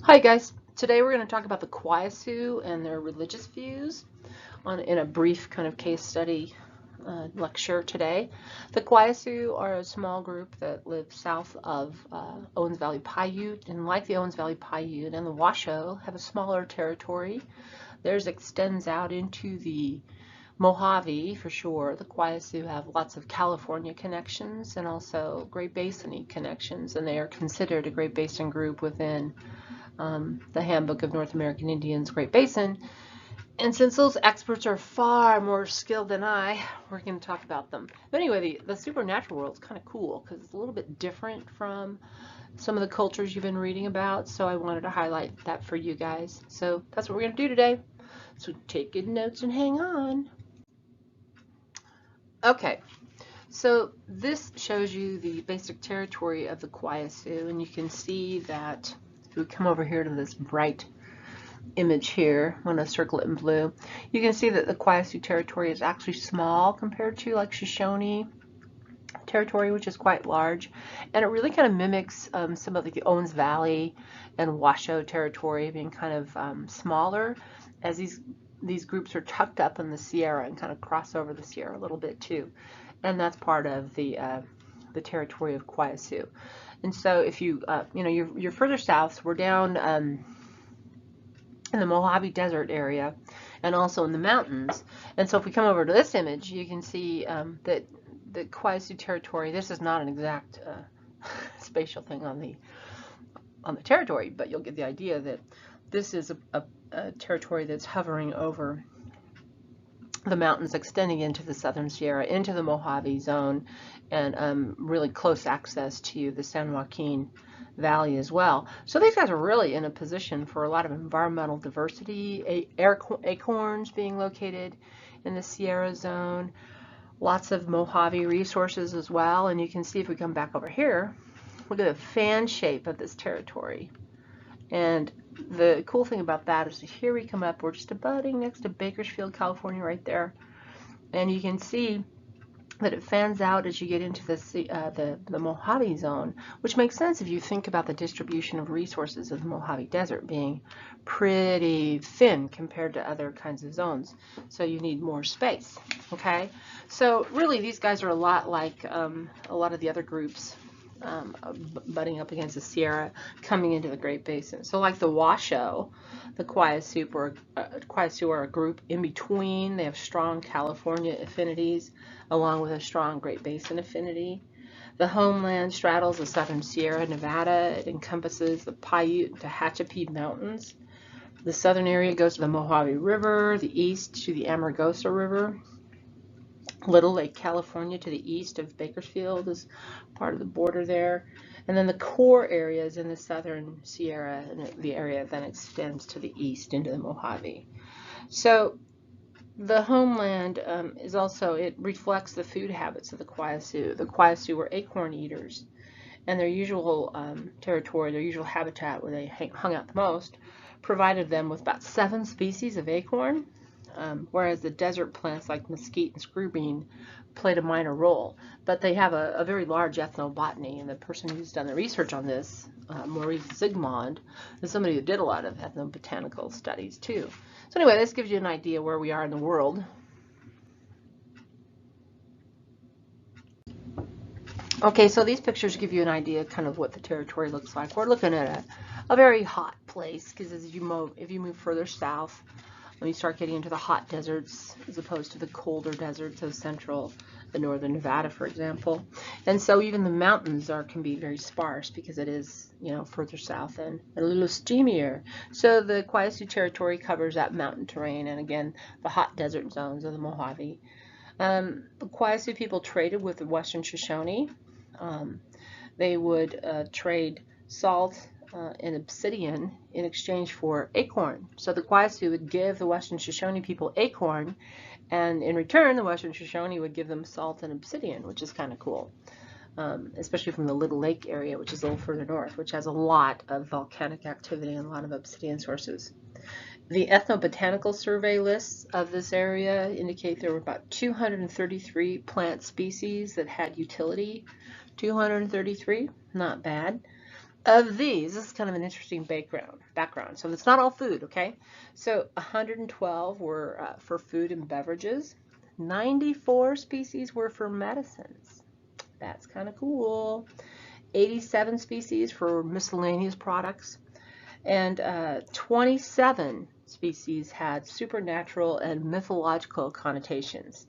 Hi guys, today we're going to talk about the Kawaiisu and their religious views in a brief kind of case study lecture today. The Kawaiisu are a small group that live south of Owens Valley Paiute, and like the Owens Valley Paiute and the Washoe have a smaller territory. Theirs extends out into the Mojave for sure. The Kawaiisu have lots of California connections and also Great Basin-y connections, and they are considered a Great Basin group within the Handbook of North American Indians, Great Basin. And since those experts are far more skilled than I, we're going to talk about them. But anyway, the supernatural world is kind of cool because it's a little bit different from some of the cultures you've been reading about. So I wanted to highlight that for you guys. So that's what we're going to do today. So take good notes and hang on. Okay, so this shows you the basic territory of the Kawaiisu, and you can see that if we come over here to this bright image here, I'm going to circle it in blue, you can see that the Kawaiisu territory is actually small compared to like Shoshone territory, which is quite large, and it really kind of mimics some of the Owens Valley and Washoe territory being kind of smaller, as these groups are tucked up in the Sierra and kind of cross over the Sierra a little bit too, and that's part of the territory of Kawaiisu. And so if you you're further south, so we're down in the Mojave Desert area and also in the mountains. And so if we come over to this image, you can see that the Kawaiisu territory, this is not an exact spatial thing on the territory, but you'll get the idea that this is a territory that's hovering over the mountains extending into the southern Sierra, into the Mojave zone, and really close access to the San Joaquin Valley as well. So these guys are really in a position for a lot of environmental diversity, acorns being located in the Sierra zone, lots of Mojave resources as well. And you can see if we come back over here, look at the fan shape of this territory. And the cool thing about that is here we come up, we're just abutting next to Bakersfield, California right there. And you can see that it fans out as you get into the Mojave zone, which makes sense if you think about the distribution of resources of the Mojave Desert being pretty thin compared to other kinds of zones. So you need more space, okay? So really these guys are a lot like a lot of the other groups butting up against the Sierra coming into the Great Basin. So like the Washoe, the Kawaiisu are a group in between. They have strong California affinities along with a strong Great Basin affinity. The homeland straddles the southern Sierra Nevada. It encompasses the Paiute and Tehachapi Mountains. The southern area goes to the Mojave River, the east to the Amargosa River. Little Lake, California to the east of Bakersfield is part of the border there. And then the core area is in the southern Sierra, and the area then extends to the east into the Mojave. So the homeland is also, it reflects the food habits of the Kawaiisu. The Kawaiisu were acorn eaters, and their usual territory, their usual habitat where they hung out the most, provided them with about 7 species of acorn. Whereas the desert plants like mesquite and screwbean played a minor role. But they have a very large ethnobotany, and the person who's done the research on this, Maurice Zsigmond, is somebody who did a lot of ethnobotanical studies too. So anyway, this gives you an idea where we are in the world. Okay, so these pictures give you an idea kind of what the territory looks like. We're looking at a very hot place, because if you move further south, when you start getting into the hot deserts as opposed to the colder deserts of central and northern Nevada, for example. And so even the mountains can be very sparse because it is, further south and a little steamier. So the Kawaiisu territory covers that mountain terrain and again the hot desert zones of the Mojave. The Kawaiisu people traded with the Western Shoshone. They would trade salt and obsidian in exchange for acorn. So the Kawaiisu would give the Western Shoshone people acorn, and in return the Western Shoshone would give them salt and obsidian, which is kind of cool, especially from the Little Lake area, which is a little further north, which has a lot of volcanic activity and a lot of obsidian sources. The ethnobotanical survey lists of this area indicate there were about 233 plant species that had utility. 233, not bad. Of these, this is kind of an interesting background. So it's not all food, okay? So 112 were for food and beverages. 94 species were for medicines. That's kind of cool. 87 species for miscellaneous products. And 27 species had supernatural and mythological connotations.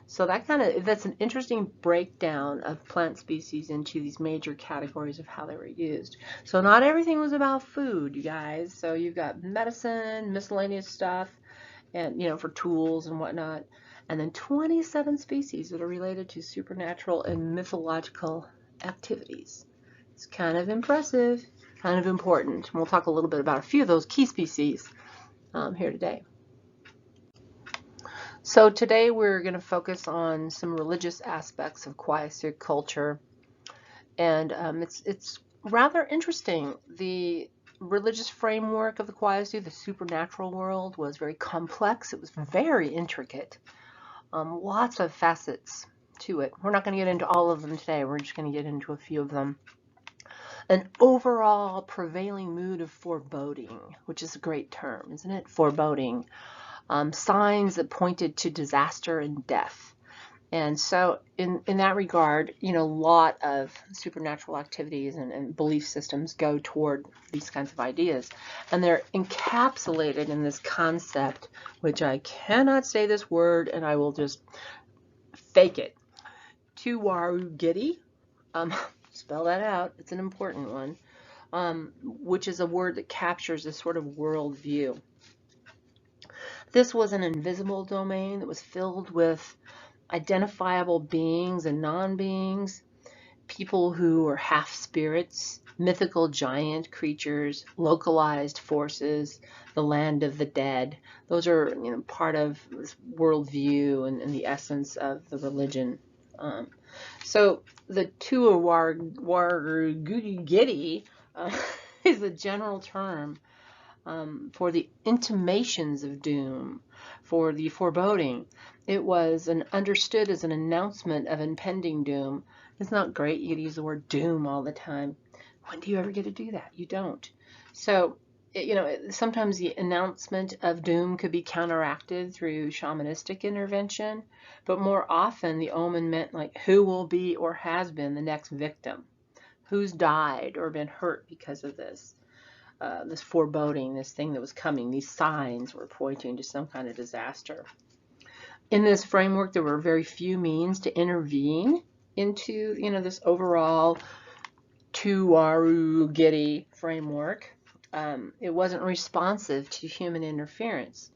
So that's an interesting breakdown of plant species into these major categories of how they were used. So not everything was about food, you guys. So you've got medicine, miscellaneous stuff, and for tools and whatnot. And then 27 species that are related to supernatural and mythological activities. It's kind of impressive, kind of important. And we'll talk a little bit about a few of those key species here today. So today we're going to focus on some religious aspects of Kawaiisu culture, and it's rather interesting. The religious framework of the Kawaiisu, the supernatural world, was very complex. It was very intricate, lots of facets to it. We're not going to get into all of them today. We're just going to get into a few of them. An overall prevailing mood of foreboding, which is a great term, isn't it? Foreboding. Signs that pointed to disaster and death. And so in that regard, a lot of supernatural activities and belief systems go toward these kinds of ideas. And they're encapsulated in this concept, which I cannot say this word, and I will just fake it. Tuwarugiri, spell that out, it's an important one, which is a word that captures this sort of worldview. This was an invisible domain that was filled with identifiable beings and non-beings, people who were half spirits, mythical giant creatures, localized forces, the land of the dead. Those are part of this worldview and the essence of the religion. So the Tuwarugiri is a general term for the intimations of doom, for the foreboding. It was understood as an announcement of impending doom. It's not great you use the word doom all the time. When do you ever get to do that? You don't. So, sometimes the announcement of doom could be counteracted through shamanistic intervention, but more often the omen meant like who will be or has been the next victim, who's died or been hurt because of this. This foreboding, this thing that was coming, these signs were pointing to some kind of disaster. In this framework, there were very few means to intervene into, this overall Tuwarugiri framework. It wasn't responsive to human interference.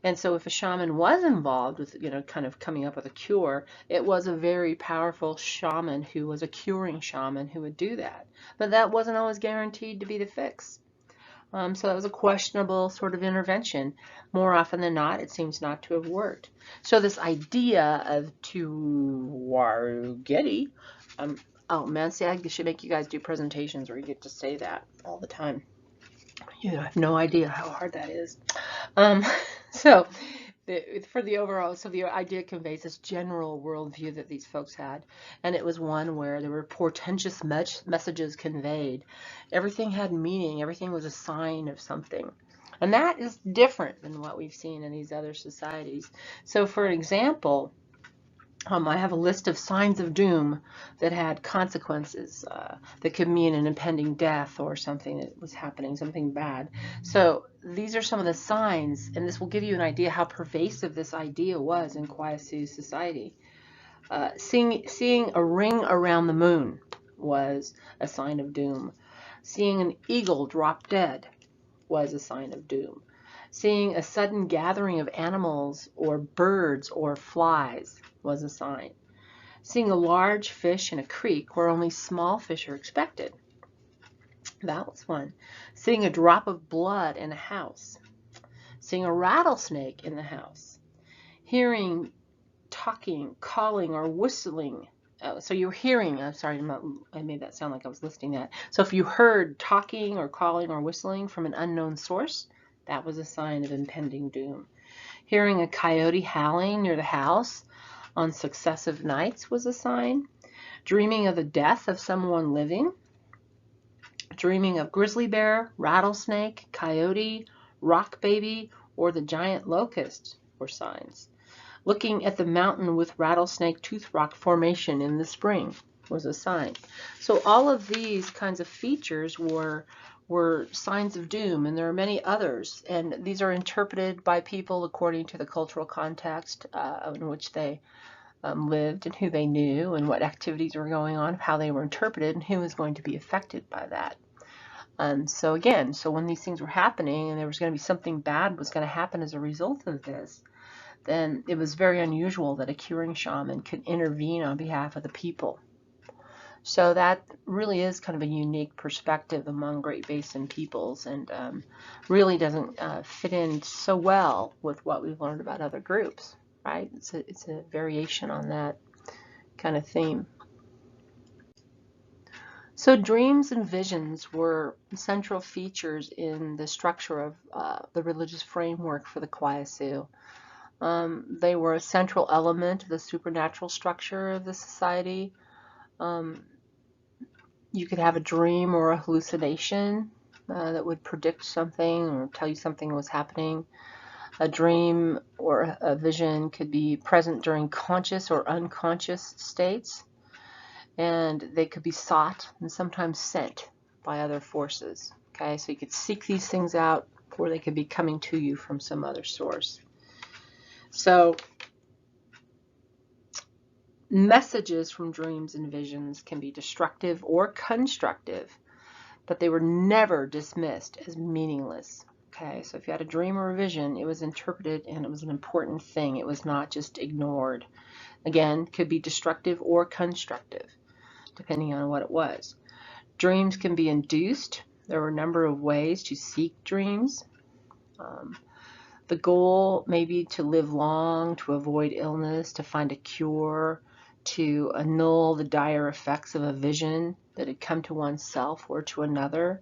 And so if a shaman was involved with, kind of coming up with a cure, it was a very powerful shaman who was a curing shaman who would do that. But that wasn't always guaranteed to be the fix. So that was a questionable sort of intervention. More often than not, it seems not to have worked. So this idea of Tuwarugiri, oh man, see, I should make you guys do presentations where you get to say that all the time. You have no idea how hard that is. So the idea conveys this general worldview that these folks had, and it was one where there were portentous messages conveyed. Everything had meaning. Everything was a sign of something, and that is different than what we've seen in these other societies. So, for example, I have a list of signs of doom that had consequences that could mean an impending death or something that was happening, something bad. So these are some of the signs, and this will give you an idea how pervasive this idea was in Kawaiisu society. Seeing a ring around the moon was a sign of doom. Seeing an eagle drop dead was a sign of doom. Seeing a sudden gathering of animals or birds or flies was a sign. Seeing a large fish in a creek where only small fish are expected. That was one. Seeing a drop of blood in a house. Seeing a rattlesnake in the house. Hearing, talking, calling, or whistling. So you're hearing, I'm sorry, I made that sound like I was listing that. So if you heard talking or calling or whistling from an unknown source, that was a sign of impending doom. Hearing a coyote howling near the house on successive nights was a sign. Dreaming of the death of someone living. dreaming of grizzly bear, rattlesnake, coyote, rock baby, or the giant locust were signs. Looking at the mountain with rattlesnake tooth rock formation in the spring was a sign. So all of these kinds of features were signs of doom, and there are many others, and these are interpreted by people according to the cultural context in which they lived and who they knew and what activities were going on, how they were interpreted, and who was going to be affected by that. So again, when these things were happening and there was going to be something bad was going to happen as a result of this, then it was very unusual that a curing shaman could intervene on behalf of the people. So that really is kind of a unique perspective among Great Basin peoples, and really doesn't fit in so well with what we've learned about other groups, right? It's a variation on that kind of theme. So dreams and visions were central features in the structure of the religious framework for the Kawaiisu. They were a central element of the supernatural structure of the society. You could have a dream or a hallucination that would predict something or tell you something was happening. A dream or a vision could be present during conscious or unconscious states, and they could be sought and sometimes sent by other forces. Okay, so you could seek these things out, or they could be coming to you from some other source. So messages from dreams and visions can be destructive or constructive, but they were never dismissed as meaningless. Okay, so if you had a dream or a vision, it was interpreted and it was an important thing. It was not just ignored. Again, could be destructive or constructive, depending on what it was. Dreams can be induced. There were a number of ways to seek dreams. The goal may be to live long, to avoid illness, to find a cure, to annul the dire effects of a vision that had come to oneself or to another.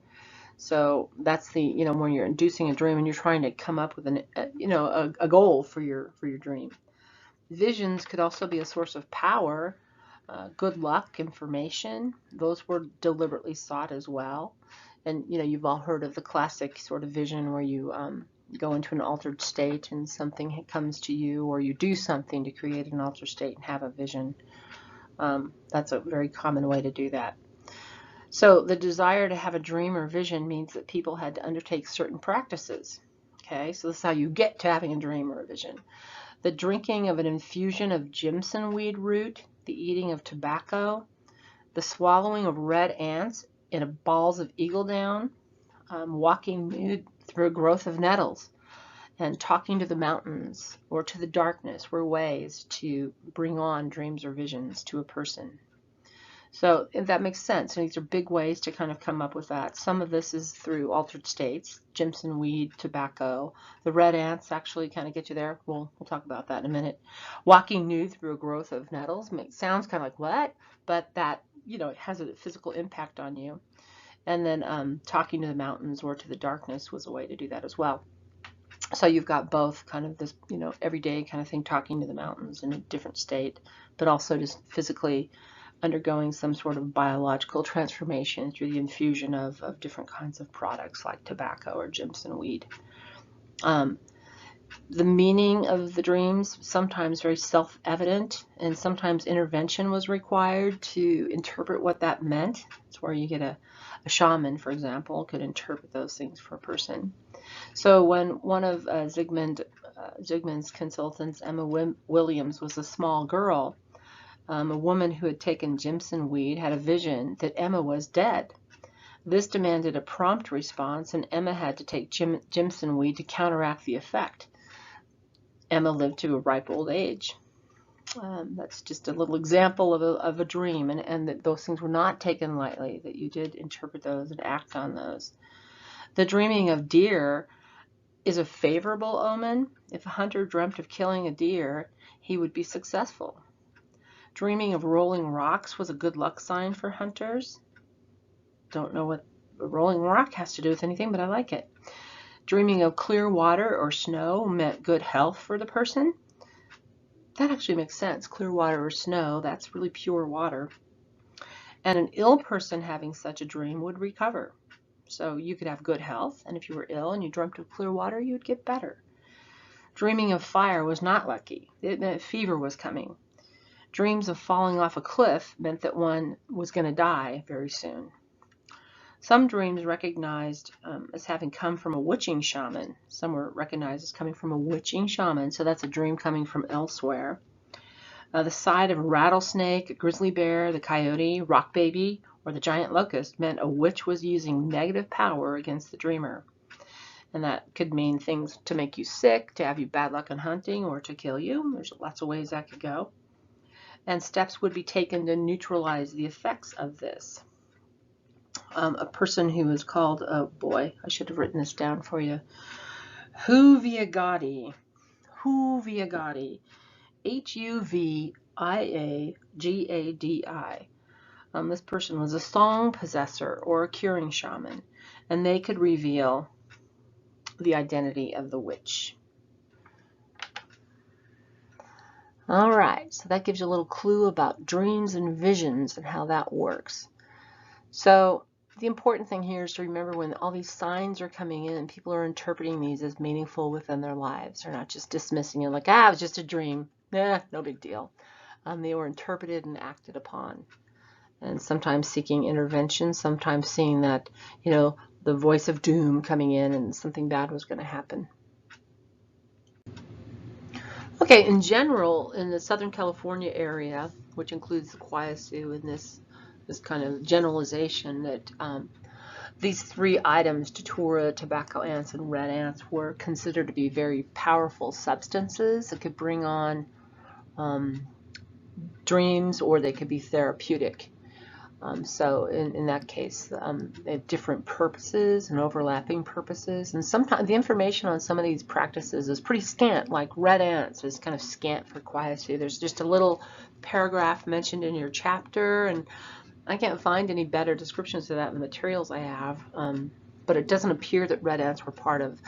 So that's the, when you're inducing a dream and you're trying to come up with a goal for your dream. Visions could also be a source of power, good luck, information. Those were deliberately sought as well. And you've all heard of the classic sort of vision where you go into an altered state and something comes to you, or you do something to create an altered state and have a vision. That's a very common way to do that. So the desire to have a dream or vision means that people had to undertake certain practices. Okay, so this is how you get to having a dream or a vision. The drinking of an infusion of Jimson weed root, the eating of tobacco, the swallowing of red ants in balls of eagle down, walking nude through a growth of nettles, and talking to the mountains or to the darkness were ways to bring on dreams or visions to a person. So that makes sense. And these are big ways to kind of come up with that. Some of this is through altered states, Jimson weed, tobacco. The red ants actually kind of get you there. We'll talk about that in a minute. Walking nude through a growth of nettles sounds kind of like what? But that, it has a physical impact on you. And then talking to the mountains or to the darkness was a way to do that as well. So you've got both kind of this, everyday kind of thing, talking to the mountains in a different state, but also just physically undergoing some sort of biological transformation through the infusion of different kinds of products like tobacco or Jimson weed. The meaning of the dreams, sometimes very self-evident, and sometimes intervention was required to interpret what that meant. It's where you get a shaman, for example, could interpret those things for a person. So when one of Zygmunt's consultants, Emma Williams, was a small girl, a woman who had taken Jimson weed had a vision that Emma was dead. This demanded a prompt response, and Emma had to take Jimson weed to counteract the effect. Emma lived to a ripe old age. That's just a little example of a dream, and that those things were not taken lightly, that you did interpret those and act on those. The dreaming of deer is a favorable omen. If a hunter dreamt of killing a deer, he would be successful. Dreaming of rolling rocks was a good luck sign for hunters. Don't know what a rolling rock has to do with anything, but I like it. Dreaming of clear water or snow meant good health for the person. That actually makes sense. Clear water or snow, that's really pure water. And an ill person having such a dream would recover. So you could have good health, and if you were ill and you dreamt of clear water, you would get better. Dreaming of fire was not lucky. It meant fever was coming. Dreams of falling off a cliff meant that one was going to die very soon. Some dreams recognized as having come from a witching shaman. Some were recognized as coming from a witching shaman, so that's a dream coming from elsewhere. The sight of a rattlesnake, a grizzly bear, the coyote, rock baby, or the giant locust meant a witch was using negative power against the dreamer. And that could mean things to make you sick, to have you bad luck in hunting, or to kill you. There's lots of ways that could go. And steps would be taken to neutralize the effects of this. A person who was called, oh boy, I should have written this down for you, Huviagadi, Huviagadi. This person was a song possessor or a curing shaman, and they could reveal the identity of the witch. All right, so that gives you a little clue about dreams and visions and how that works. So the important thing here is to remember when all these signs are coming in, people are interpreting these as meaningful within their lives. They're not just dismissing it like, it was just a dream. No big deal. They were interpreted and acted upon. And sometimes seeking intervention, sometimes seeing that, the voice of doom coming in and something bad was going to happen. Okay, in general, in the Southern California area, which includes the Kawaiisu and this kind of generalization, that these three items, datura, tobacco ants, and red ants, were considered to be very powerful substances that could bring on dreams, or they could be therapeutic. So in that case, they have different purposes and overlapping purposes. And sometimes the information on some of these practices is pretty scant, like red ants is kind of scant for Kawaiisu. There's just a little paragraph mentioned in your chapter, and I can't find any better descriptions of that in the materials I have. But it doesn't appear that red ants were part of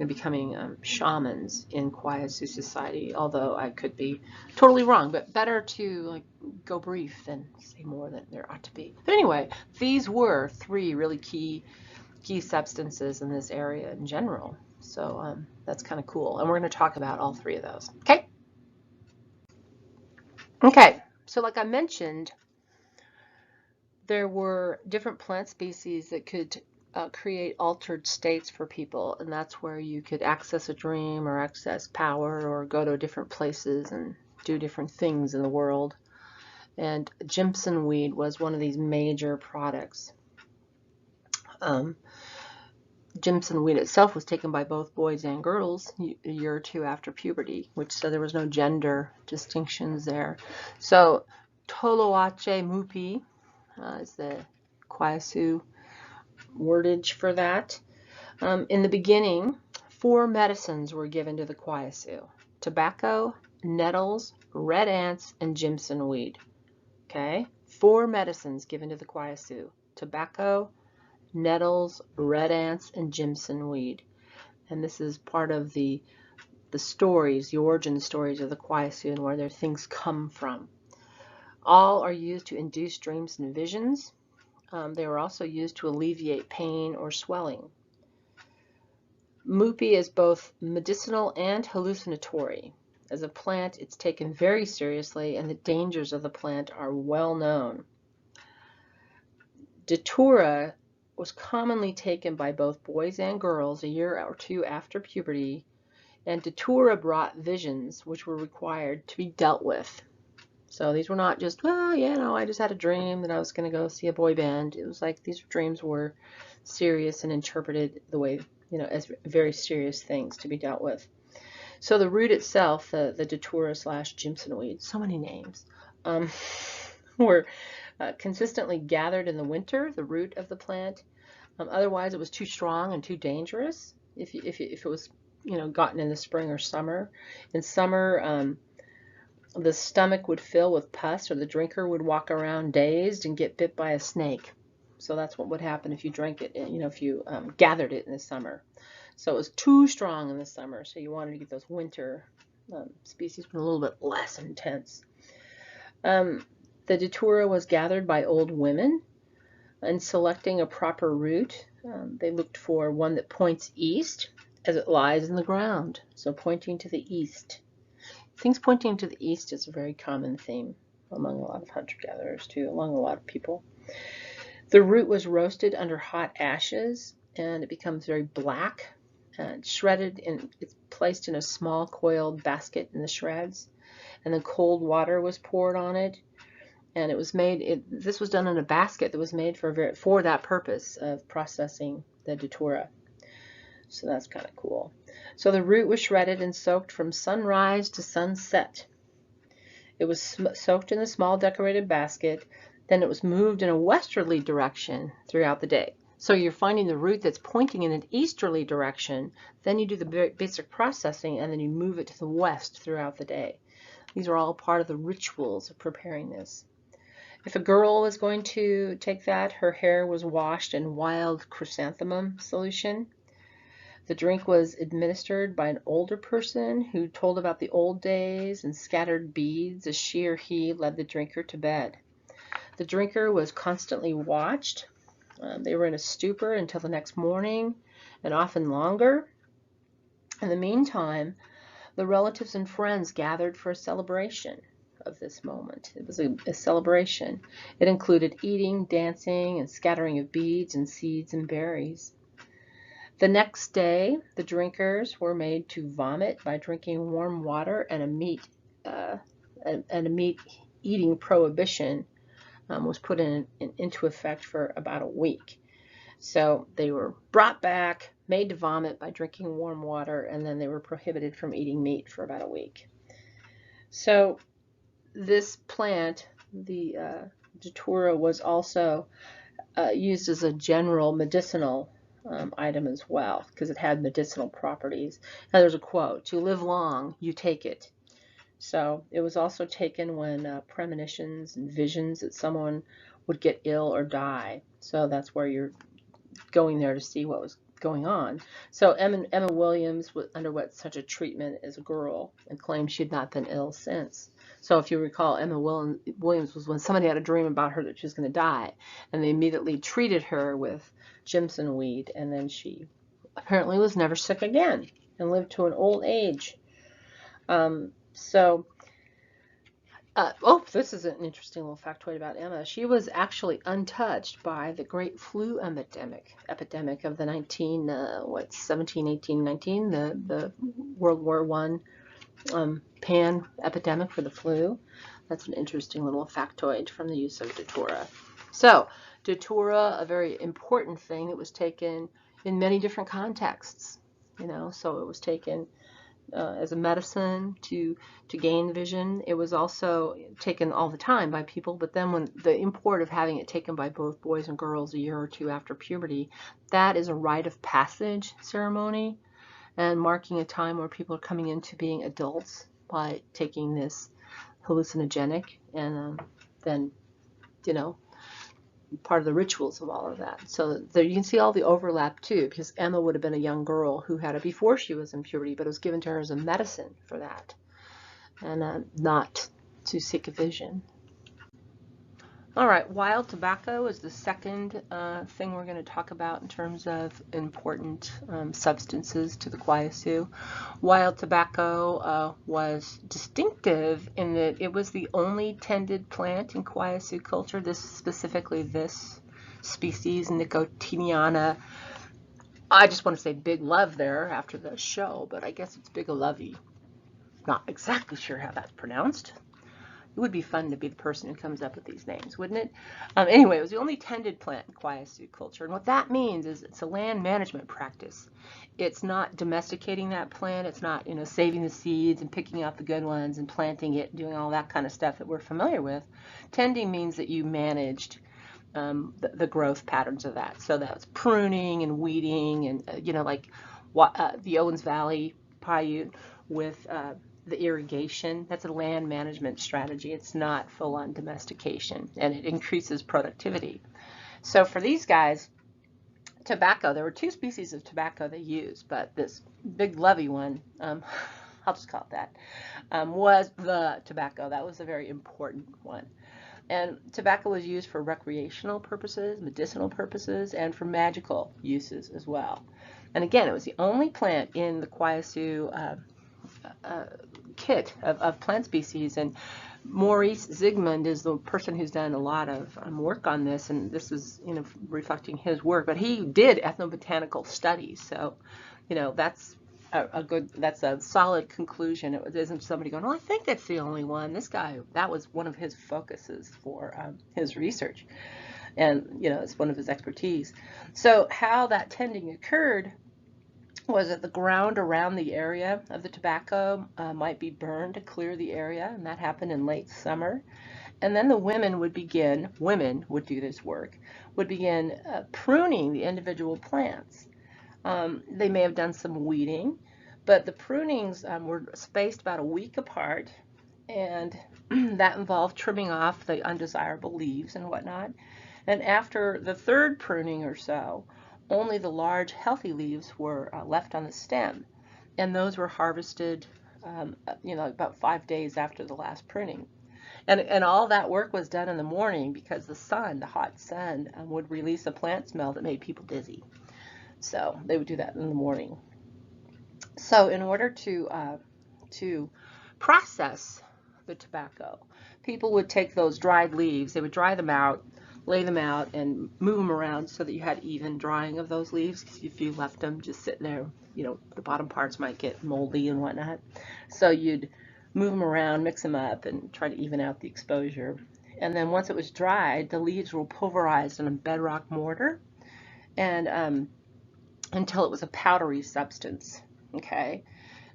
becoming shamans in Kawaiisu society, although I could be totally wrong. But better to go brief than say more than there ought to be. But anyway, these were three really key substances in this area in general. So that's kind of cool. And we're going to talk about all three of those. Okay? Okay, so like I mentioned, there were different plant species that could create altered states for people, and that's where you could access a dream or access power or go to different places and do different things in the world. And Jimson weed was one of these major products. Jimson weed itself was taken by both boys and girls a year or two after puberty, so there was no gender distinctions there. So Toloache Mupi is the Kawaiisu wordage for that. In the beginning, 4 medicines were given to the Kawaiisu: tobacco, nettles, red ants, and Jimson weed. Okay, 4 medicines given to the Kawaiisu: tobacco, nettles, red ants, and Jimson weed. And this is part of the stories, the origin stories of the Kawaiisu and where their things come from. All are used to induce dreams and visions. They were also used to alleviate pain or swelling. Mupi is both medicinal and hallucinatory. As a plant, it's taken very seriously, and the dangers of the plant are well known. Datura was commonly taken by both boys and girls a year or two after puberty, and datura brought visions which were required to be dealt with. So these were not just, I just had a dream that I was going to go see a boy band. It was like these dreams were serious and interpreted the way, as very serious things to be dealt with. So the root itself, the datura / Jimson weed, so many names, were consistently gathered in the winter, the root of the plant. Otherwise, it was too strong and too dangerous if it was, gotten in the spring or summer. In summer, the stomach would fill with pus, or the drinker would walk around dazed and get bit by a snake. So that's what would happen if you drank it, if you gathered it in the summer. So it was too strong in the summer, so you wanted to get those winter species a little bit less intense. The datura was gathered by old women, and selecting a proper root They looked for one that points east as it lies in the ground, so pointing to the east. Things pointing to the east is a very common theme among a lot of hunter-gatherers too, among a lot of people. The root was roasted under hot ashes, and it becomes very black, and shredded, and it's placed in a small coiled basket in the shreds, and then cold water was poured on it, and it was made. This was done in a basket that was made for that purpose of processing the datura. So that's kind of cool. So the root was shredded and soaked from sunrise to sunset. It was soaked in a small decorated basket. Then it was moved in a westerly direction throughout the day. So you're finding the root that's pointing in an easterly direction. Then you do the basic processing, and then you move it to the west throughout the day. These are all part of the rituals of preparing this. If a girl was going to take that, her hair was washed in wild chrysanthemum solution. The drink was administered by an older person who told about the old days and scattered beads as she or he led the drinker to bed. The drinker was constantly watched. They were in a stupor until the next morning, and often longer. In the meantime, the relatives and friends gathered for a celebration of this moment. It was a celebration. It included eating, dancing, and scattering of beads and seeds and berries. The next day, the drinkers were made to vomit by drinking warm water, and a meat eating prohibition was put into effect for about a week. So they were brought back, made to vomit by drinking warm water, and then they were prohibited from eating meat for about a week. So this plant, the datura, was also used as a general medicinal item as well, because it had medicinal properties. Now there's a quote, "To live long, you take it." So it was also taken when premonitions and visions that someone would get ill or die. So that's where you're going there to see what was going on. So Emma Williams underwent such a treatment as a girl and claimed she had not been ill since. So if you recall, Emma Williams was when somebody had a dream about her that she was going to die, and they immediately treated her with Jimson weed, and then she apparently was never sick again and lived to an old age. This is an interesting little factoid about Emma. She was actually untouched by the great flu epidemic of the 17, 18, 19, the World War I pan epidemic for the flu. That's an interesting little factoid from the use of datura. So datura, a very important thing that was taken in many different contexts. So it was taken as a medicine to gain vision. It was also taken all the time by people, but then when the import of having it taken by both boys and girls a year or two after puberty, that is a rite of passage ceremony and marking a time where people are coming into being adults by taking this hallucinogenic, and then part of the rituals of all of that. So there you can see all the overlap too, because Emma would have been a young girl who had it before she was in puberty, but it was given to her as a medicine for that, and not to seek a vision. All right, wild tobacco is the second thing we're going to talk about in terms of important substances to the Kawaiisu. Wild tobacco was distinctive in that it was the only tended plant in Kawaiisu culture. Specifically this species, Nicotiana. I just want to say big love there after the show, but I guess it's Bigelovi. Not exactly sure how that's pronounced. It would be fun to be the person who comes up with these names, wouldn't it? Anyway, it was the only tended plant in Kawaiisu culture. And what that means is it's a land management practice. It's not domesticating that plant. It's not, saving the seeds and picking out the good ones and planting it, doing all that kind of stuff that we're familiar with. Tending means that you managed the growth patterns of that. So that's pruning and weeding and, like the Owens Valley Paiute with the irrigation. That's a land management strategy. It's not full-on domestication, and it increases productivity. So for these guys, tobacco, there were two species of tobacco they used, but this big lovey one, I'll just call it that, was the tobacco. That was a very important one. And tobacco was used for recreational purposes, medicinal purposes, and for magical uses as well. And again, it was the only plant in the Kawaiisu kit of plant species. And Maurice Zygmunt is the person who's done a lot of work on this, and this is, reflecting his work. But he did ethnobotanical studies, so, that's that's a solid conclusion. It isn't somebody going, "Oh, I think that's the only one." This guy, that was one of his focuses for his research, and it's one of his expertise. So how that tending occurred was that the ground around the area of the tobacco might be burned to clear the area, and that happened in late summer. And then the women would do this work, would begin pruning the individual plants. They may have done some weeding, but the prunings were spaced about a week apart, and that involved trimming off the undesirable leaves and whatnot. And after the third pruning or so, only the large healthy leaves were left on the stem, and those were harvested about 5 days after the last pruning. And all that work was done in the morning because the hot sun, would release a plant smell that made people dizzy. So they would do that in the morning. So in order to process the tobacco, people would take those dried leaves, they would dry them out, lay them out, and move them around so that you had even drying of those leaves. Because if you left them just sitting there, the bottom parts might get moldy and whatnot. So you'd move them around, mix them up, and try to even out the exposure. And then once it was dried, the leaves were pulverized in a bedrock mortar, and until it was a powdery substance. Okay.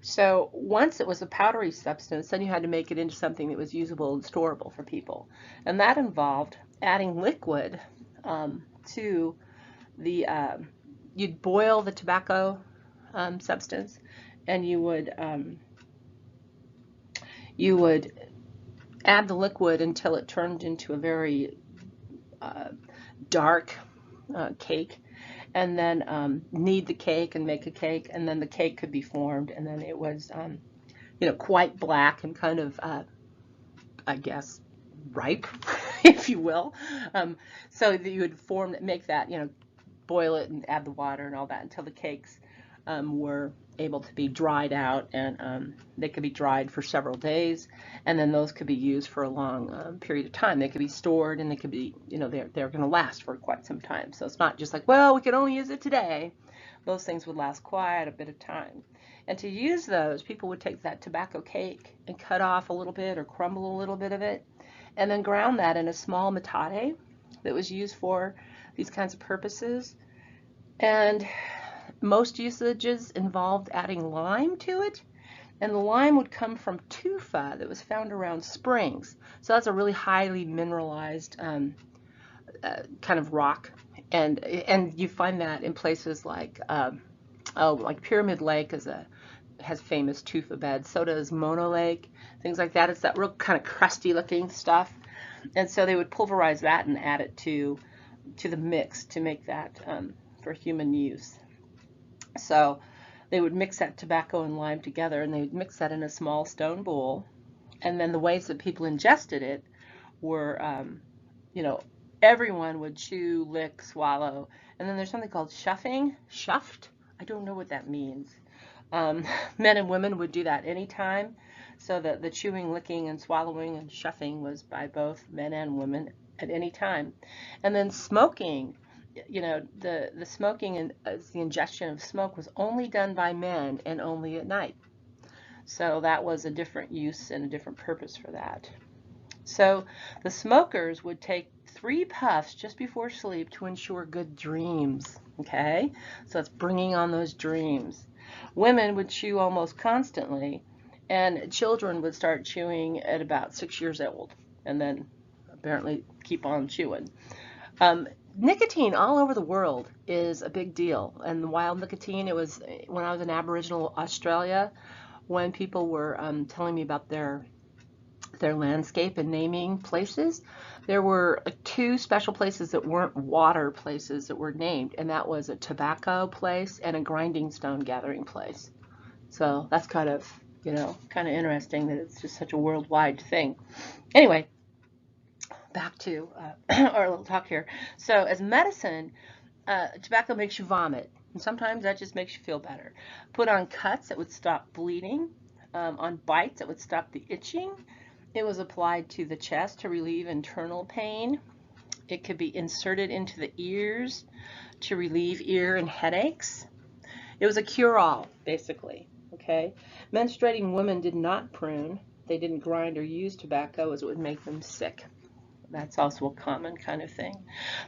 So once it was a powdery substance, then you had to make it into something that was usable and storable for people. And that involved adding liquid to the, you'd boil the tobacco substance, and you would add the liquid until it turned into a very dark cake, and then knead the cake and make a cake, and then the cake could be formed, and then it was quite black and kind of I guess ripe, if you will. So that you would make that, boil it and add the water and all that until the cakes were able to be dried out, and they could be dried for several days, and then those could be used for a long period of time. They could be stored, and they could be, they're going to last for quite some time. So it's not just like, well, we can only use it today. Those things would last quite a bit of time. And to use those, people would take that tobacco cake and cut off a little bit or crumble a little bit of it, and then ground that in a small metate that was used for these kinds of purposes. And most usages involved adding lime to it, and the lime would come from tufa that was found around springs. So that's a really highly mineralized kind of rock, and you find that in places like like Pyramid Lake has famous tufa beds. So does Mono Lake, things like that. It's that real kind of crusty looking stuff, and so they would pulverize that and add it to the mix to make that for human use. So they would mix that tobacco and lime together, and they would mix that in a small stone bowl. And then the ways that people ingested it were, everyone would chew, lick, swallow. And then there's something called shuffing. Shuffed? I don't know what that means. Men and women would do that anytime. So the chewing, licking, and swallowing and shuffing was by both men and women at any time. And then smoking. The smoking and the ingestion of smoke was only done by men and only at night. So that was a different use and a different purpose for that. So the smokers would take 3 puffs just before sleep to ensure good dreams. Okay, so it's bringing on those dreams. Women would chew almost constantly, and children would start chewing at about 6 years old, and then apparently keep on chewing. Nicotine all over the world is a big deal, and the wild nicotine, it was when I was in Aboriginal Australia, when people were telling me about their landscape and naming places. There were 2 special places that weren't water places that were named, and that was a tobacco place and a grinding stone gathering place. So that's kind of interesting that it's just such a worldwide thing. Anyway, back to our little talk here. So as medicine, tobacco makes you vomit, and sometimes that just makes you feel better. Put on cuts that would stop bleeding, on bites that would stop the itching. It was applied to the chest to relieve internal pain. It could be inserted into the ears to relieve ear and headaches. It was a cure-all, basically. Okay, menstruating women did not prune. They didn't grind or use tobacco as it would make them sick. That's also a common kind of thing.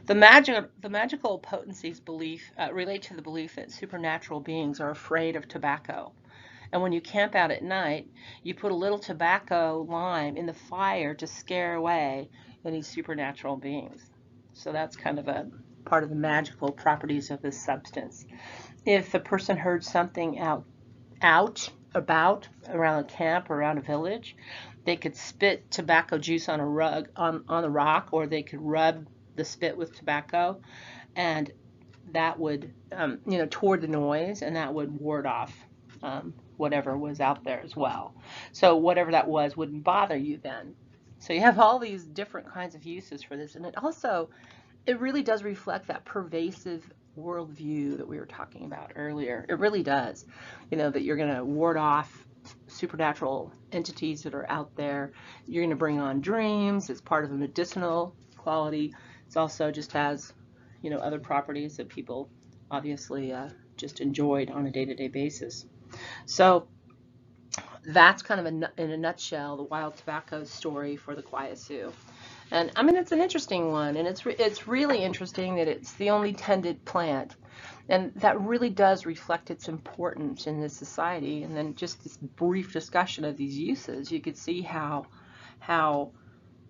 The magical potencies belief relate to the belief that supernatural beings are afraid of tobacco. And when you camp out at night, you put a little tobacco lime in the fire to scare away any supernatural beings. So that's kind of a part of the magical properties of this substance. If the person heard something about around a camp or around a village, they could spit tobacco juice on a rug on a rock, or they could rub the spit with tobacco, and that would toward the noise, and that would ward off whatever was out there as well. So whatever that was wouldn't bother you then. So you have all these different kinds of uses for this, and it really does reflect that pervasive worldview that we were talking about earlier. It really does. That you're going to ward off supernatural entities that are out there. You're going to bring on dreams. It's part of a medicinal quality. It also just has, other properties that people obviously just enjoyed on a day-to-day basis. So that's kind of in a nutshell the wild tobacco story for the Kawaiisu. And I mean, it's an interesting one, and it's really interesting that it's the only tended plant, and that really does reflect its importance in this society. And then just this brief discussion of these uses, you could see how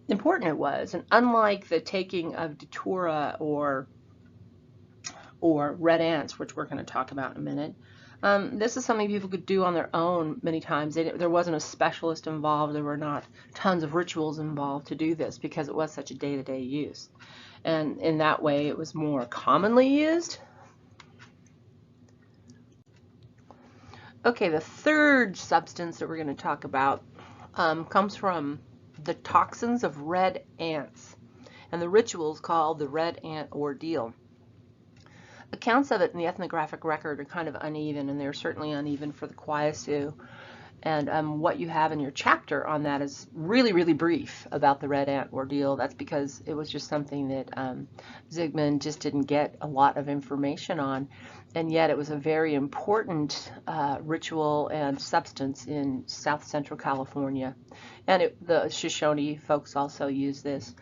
important it was. And unlike the taking of datura or red ants, which we're going to talk about in a minute, this is something people could do on their own many times. There wasn't a specialist involved. There were not tons of rituals involved to do this because it was such a day-to-day use. And in that way, it was more commonly used. Okay, the third substance that we're going to talk about comes from the toxins of red ants and the rituals called the red ant ordeal. Accounts of it in the ethnographic record are kind of uneven, and they're certainly uneven for the Kawaiisu. And what you have in your chapter on that is really, really brief about the red ant ordeal. That's because it was just something that Zygmunt just didn't get a lot of information on, and yet it was a very important ritual and substance in South Central California. And the Shoshone folks also use this.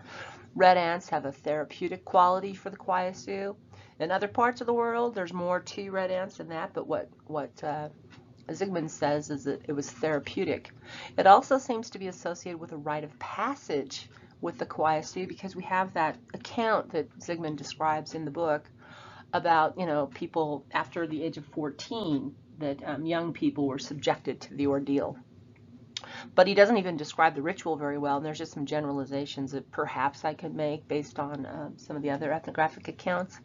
Red ants have a therapeutic quality for the Kawaiisu. In other parts of the world, there's more to red ants than that, but what Zygmunt says is that it was therapeutic. It also seems to be associated with a rite of passage with the Kawaiisu, because we have that account that Zygmunt describes in the book about, people after the age of 14, that young people were subjected to the ordeal. But he doesn't even describe the ritual very well, and there's just some generalizations that perhaps I could make based on some of the other ethnographic accounts.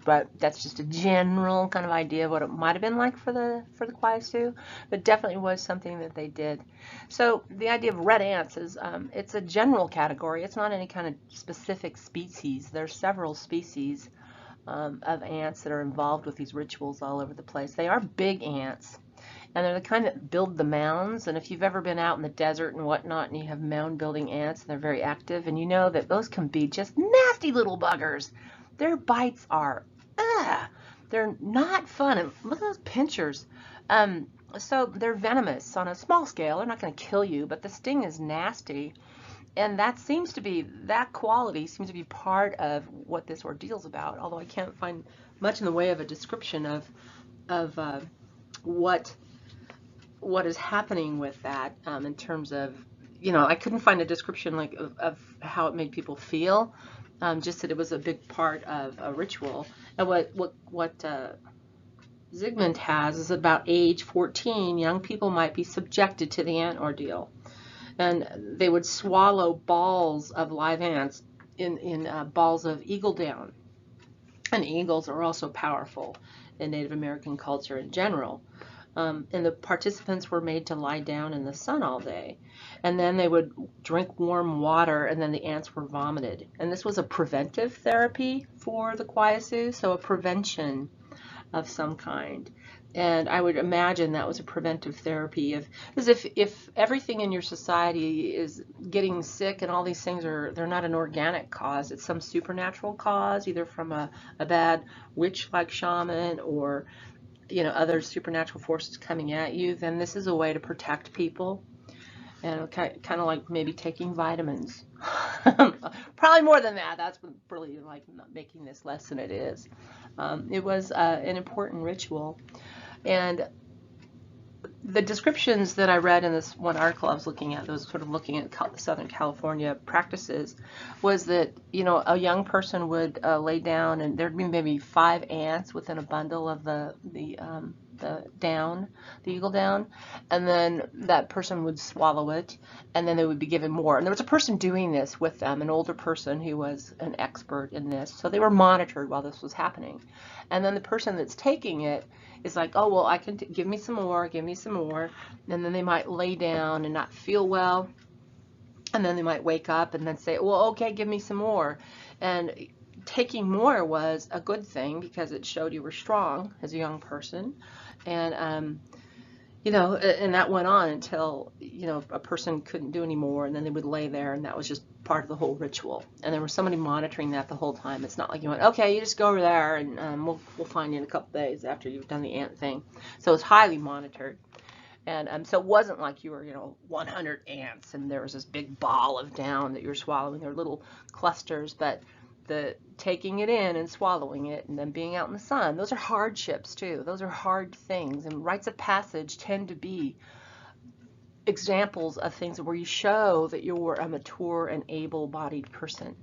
But that's just a general kind of idea of what it might have been like for the Kawaiisu, but definitely was something that they did. So the idea of red ants is it's a general category. It's not any kind of specific species. There's several species of ants that are involved with these rituals all over the place. They are big ants, and they're the kind that build the mounds. And if you've ever been out in the desert and whatnot, and you have mound building ants, and they're very active, and you know that those can be just nasty little buggers. Their bites are they're not fun. And look at those pinchers. So they're venomous on a small scale. They're not going to kill you, but the sting is nasty. And that quality seems to be part of what this ordeal's about, although I can't find much in the way of a description of what is happening with that in terms of, I couldn't find a description of how it made people feel. Just that it was a big part of a ritual. And what Zygmunt has is about age 14, young people might be subjected to the ant ordeal. And they would swallow balls of live ants in balls of eagle down. And eagles are also powerful in Native American culture in general. and the participants were made to lie down in the sun all day. And then they would drink warm water, and then the ants were vomited. And this was a preventive therapy for the Kawaiisu, so a prevention of some kind. And I would imagine that was a preventive therapy because if everything in your society is getting sick and all these things they're not an organic cause, it's some supernatural cause, either from a bad witch like shaman or other supernatural forces coming at you, then this is a way to protect people. And kind of like maybe taking vitamins. Probably more than that. That's really like making this less than it is. It was an important ritual. And the descriptions that I read in this one article I was looking at, that was sort of looking at Southern California practices, was that a young person would lay down, and there'd be maybe 5 ants within a bundle of the eagle down, and then that person would swallow it, and then they would be given more. And there was a person doing this with them, an older person who was an expert in this, so they were monitored while this was happening. And then the person that's taking it is like, oh, well, I can give me some more, and then they might lay down and not feel well, and then they might wake up and then say, well, okay, give me some more. And taking more was a good thing because it showed you were strong as a young person. And and that went on until a person couldn't do any more, and then they would lay there, and that was just part of the whole ritual. And there was somebody monitoring that the whole time. It's not like you went, okay, you just go over there, and we'll find you in a couple days after you've done the ant thing. So it's highly monitored. And so it wasn't like you were 100 ants and there was this big ball of down that you were swallowing. There were little clusters, but the taking it in and swallowing it and then being out in the sun, those are hardships too. Those are hard things, and rites of passage tend to be examples of things where you show that you're a mature and able-bodied person.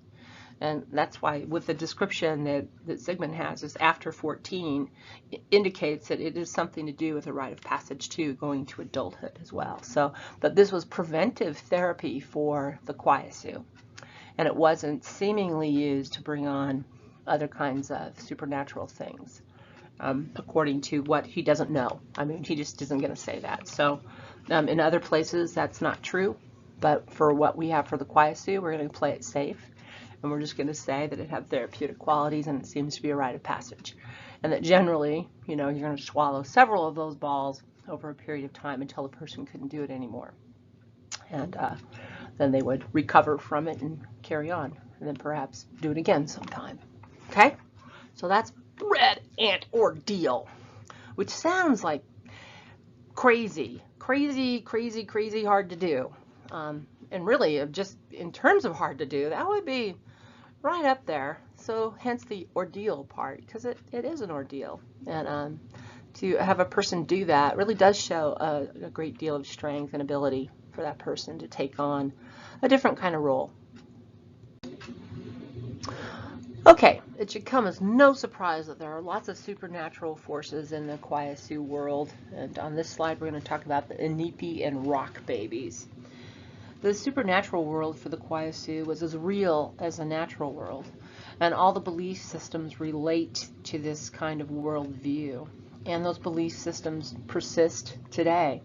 And that's why with the description that Sigmund has is after 14, it indicates that it is something to do with a rite of passage too, going to adulthood as well. So, but this was preventive therapy for the Kawaiisu. And it wasn't seemingly used to bring on other kinds of supernatural things, according to what he doesn't know. I mean, he just isn't going to say that. So in other places, that's not true. But for what we have for the Kawaiisu, we're going to play it safe. And we're just going to say that it had therapeutic qualities and it seems to be a rite of passage. And that generally, you're going to swallow several of those balls over a period of time until the person couldn't do it anymore. And then they would recover from it and carry on, and then perhaps do it again sometime. Okay? So that's red ant ordeal, which sounds like crazy hard to do. And really, just in terms of hard to do, that would be right up there. So hence the ordeal part, because it is an ordeal. And to have a person do that really does show a great deal of strength and ability for that person to take on a different kind of role. Okay, it should come as no surprise that there are lots of supernatural forces in the Kawaiisu world, and on this slide we're going to talk about the Inipi and rock babies. The supernatural world for the Kawaiisu was as real as the natural world, and all the belief systems relate to this kind of worldview, and those belief systems persist today.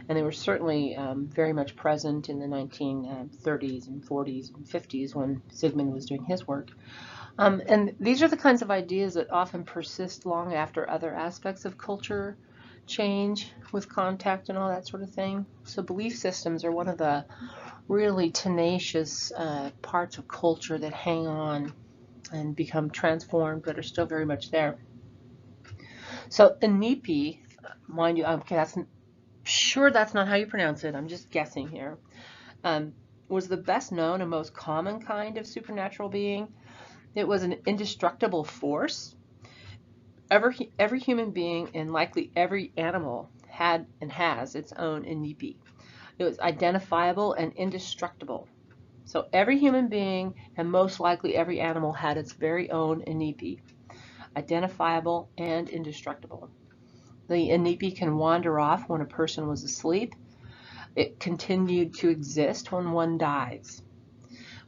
And they were certainly very much present in the 1930s and 40s and 50s when Sigmund was doing his work. And these are the kinds of ideas that often persist long after other aspects of culture change with contact and all that sort of thing. So belief systems are one of the really tenacious parts of culture that hang on and become transformed but are still very much there. So Inipi, mind you, okay, that's not how you pronounce it, I'm just guessing here, was the best known and most common kind of supernatural being. It was an indestructible force. Every human being and likely every animal had and has its own Inipi. It was identifiable and indestructible. So every human being and most likely every animal had its very own Inipi, identifiable and indestructible. The Inipi can wander off when a person was asleep. It continued to exist when one dies.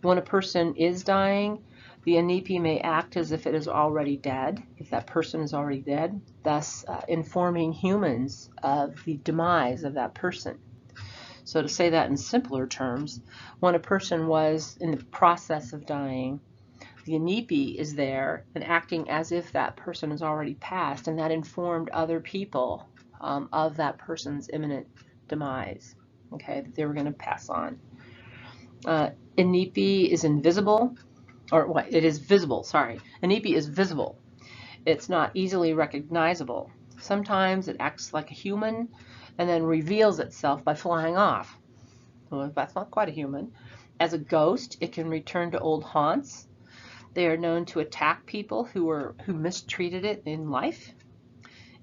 When a person is dying, The Inipi may act as if it is already dead, if that person is already dead, thus informing humans of the demise of that person. So to say that in simpler terms, when a person was in the process of dying, the Inipi is there and acting as if that person is already passed, and that informed other people of that person's imminent demise, okay, that they were going to pass on. Inipi is invisible, or what? It is visible, sorry. Inipi is visible. It's not easily recognizable. Sometimes it acts like a human and then reveals itself by flying off. Well, that's not quite a human. As a ghost, it can return to old haunts. They are known to attack people who mistreated it in life.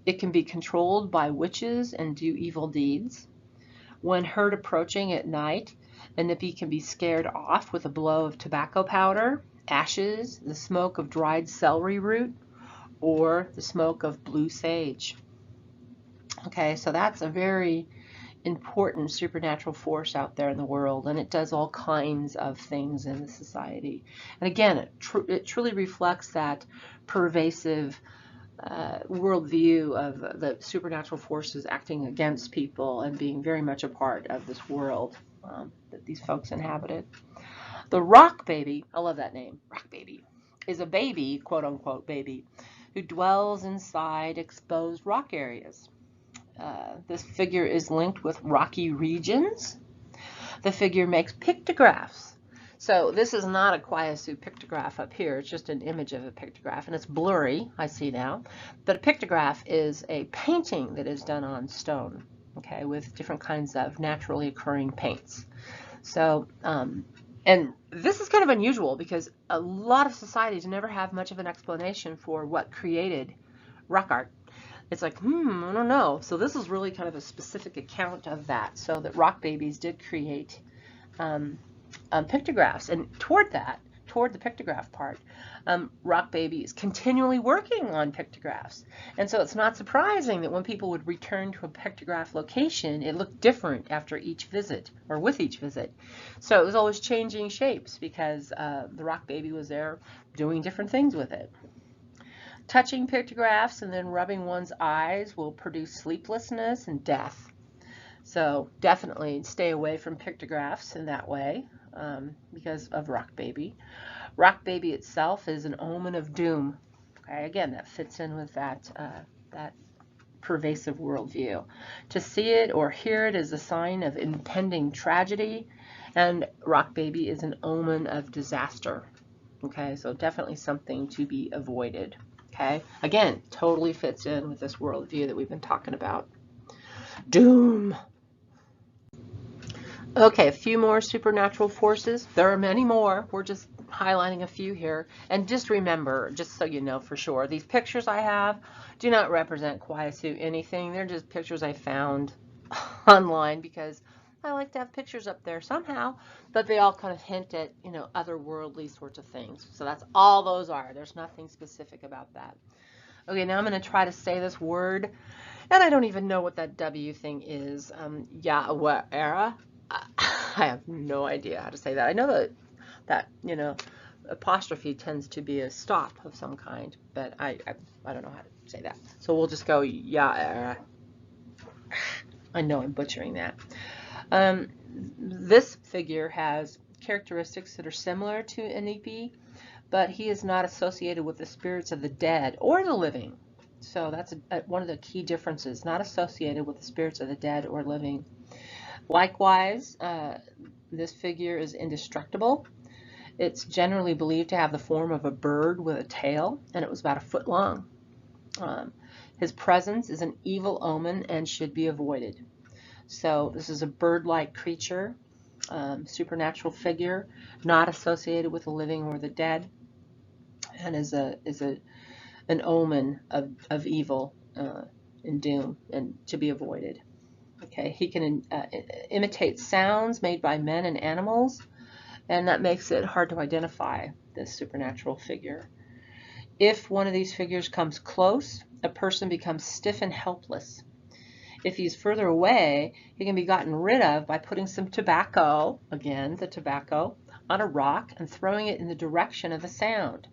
It can be controlled by witches and do evil deeds. When heard approaching at night, a Inipi can be scared off with a blow of tobacco powder, ashes, the smoke of dried celery root, or the smoke of blue sage. Okay, so that's a very important supernatural force out there in the world, and it does all kinds of things in the society. And again, it truly reflects that pervasive worldview of the supernatural forces acting against people and being very much a part of this world that these folks inhabited. The rock baby, I love that name, rock baby, is a baby, quote unquote baby, who dwells inside exposed rock areas. This figure is linked with rocky regions. The figure makes pictographs. So this is not a Kawaiisu pictograph up here. It's just an image of a pictograph, and it's blurry, I see now. But a pictograph is a painting that is done on stone, okay, with different kinds of naturally occurring paints. So, and this is kind of unusual because a lot of societies never have much of an explanation for what created rock art. It's like, I don't know. So this is really kind of a specific account of that, so that rock babies did create pictographs. And toward the pictograph part, rock baby is continually working on pictographs. And so it's not surprising that when people would return to a pictograph location, it looked different after each visit, or with each visit. So it was always changing shapes because the rock baby was there doing different things with it. Touching pictographs and then rubbing one's eyes will produce sleeplessness and death. So definitely stay away from pictographs in that way because of rock baby. Rock baby itself is an omen of doom. Okay, again, that fits in with that pervasive worldview. To see it or hear it is a sign of impending tragedy, and rock baby is an omen of disaster. Okay, so definitely something to be avoided. Okay, again, totally fits in with this worldview that we've been talking about. Doom. Okay, a few more supernatural forces. There are many more. We're just highlighting a few here. And just remember, just so you know for sure, these pictures I have do not represent Kawaiisu anything. They're just pictures I found online because I like to have pictures up there somehow, but they all kind of hint at, you know, otherworldly sorts of things. So that's all those are. There's nothing specific about that. Okay, now I'm going to try to say this word, and I don't even know what that W thing is. Yawera. I have no idea how to say that. I know that you know, apostrophe tends to be a stop of some kind, but I don't know how to say that. So we'll just go Yawera. I know I'm butchering that. This figure has characteristics that are similar to Inipi, but he is not associated with the spirits of the dead or the living. So that's one of the key differences, not associated with the spirits of the dead or living. Likewise, this figure is indestructible. It's generally believed to have the form of a bird with a tail, and it was about 1 foot long. His presence is an evil omen and should be avoided. So this is a bird-like creature, supernatural figure, not associated with the living or the dead, and is an omen of evil and doom and to be avoided. Okay, he can imitate sounds made by men and animals, and that makes it hard to identify this supernatural figure. If one of these figures comes close, a person becomes stiff and helpless. If he's further away, he can be gotten rid of by putting some tobacco, again, the tobacco, on a rock and throwing it in the direction of the sound.